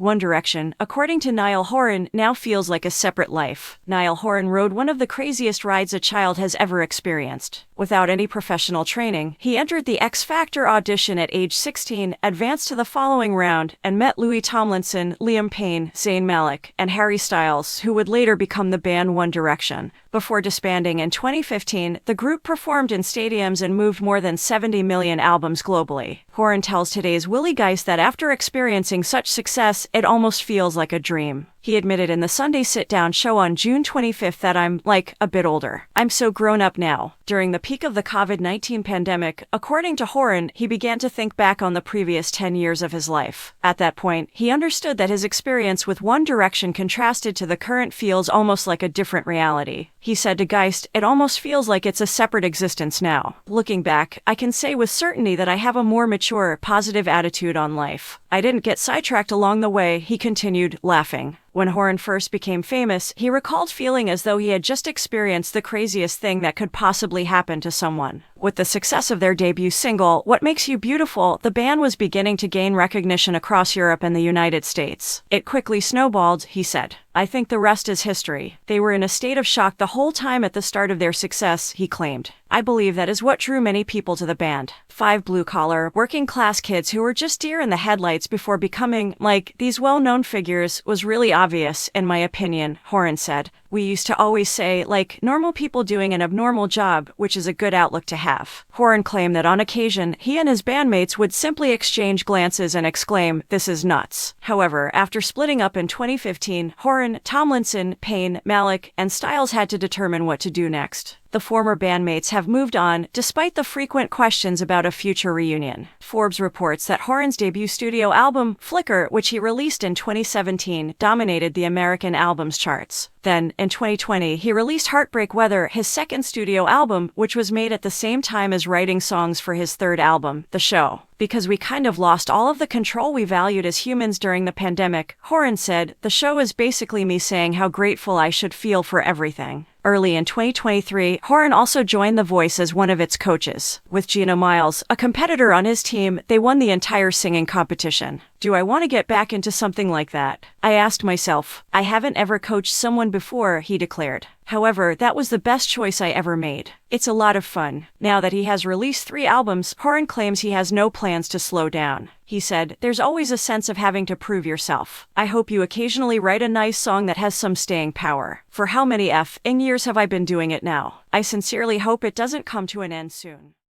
One Direction, according to Niall Horan, now feels like a separate life. Niall Horan rode one of the craziest rides a child has ever experienced. Without any professional training, he entered the X Factor audition at age 16, advanced to the following round, and met Louis Tomlinson, Liam Payne, Zayn Malik, and Harry Styles, who would later become the band One Direction. Before disbanding in 2015, the group performed in stadiums and moved more than 70 million albums globally. Horan tells today's Willie Geist that after experiencing such success, it almost feels like a dream. He admitted in the Sunday Sit-Down show on June 25 that I'm, a bit older. I'm so grown up now. During the peak of the COVID-19 pandemic, according to Horan, he began to think back on the previous 10 years of his life. At that point, he understood that his experience with One Direction contrasted to the current feels almost like a different reality. He said to Geist, "It almost feels like it's a separate existence now. Looking back, I can say with certainty that I have a more mature, positive attitude on life. I didn't get sidetracked along the way," he continued, laughing. When Horan first became famous, he recalled feeling as though he had just experienced the craziest thing that could possibly happen to someone. With the success of their debut single, What Makes You Beautiful, the band was beginning to gain recognition across Europe and the United States. "It quickly snowballed," he said. "I think the rest is history. They were in a state of shock the whole time at the start of their success," he claimed. "I believe that is what drew many people to the band. 5 blue-collar, working-class kids who were just deer in the headlights before becoming, these well-known figures was really obvious, in my opinion," Horan said. "We used to always say, normal people doing an abnormal job, which is a good outlook to have." Horan claimed that on occasion, he and his bandmates would simply exchange glances and exclaim, "This is nuts." However, after splitting up in 2015, Horan, Tomlinson, Payne, Malik, and Styles had to determine what to do next. The former bandmates have moved on, despite the frequent questions about a future reunion. Forbes reports that Horan's debut studio album, Flicker, which he released in 2017, dominated the American albums charts. Then, in 2020, he released Heartbreak Weather, his second studio album, which was made at the same time as writing songs for his third album, The Show. "Because we kind of lost all of the control we valued as humans during the pandemic," Horan said, "The show is basically me saying how grateful I should feel for everything." Early in 2023, Horan also joined The Voice as one of its coaches. With Gina Miles, a competitor on his team, they won the entire singing competition. "Do I want to get back into something like that? I asked myself. I haven't ever coached someone before," he declared. "However, that was the best choice I ever made. It's a lot of fun." Now that he has released 3 albums, Horan claims he has no plans to slow down. He said, "There's always a sense of having to prove yourself. I hope you occasionally write a nice song that has some staying power. For how many years have I been doing it now? I sincerely hope it doesn't come to an end soon."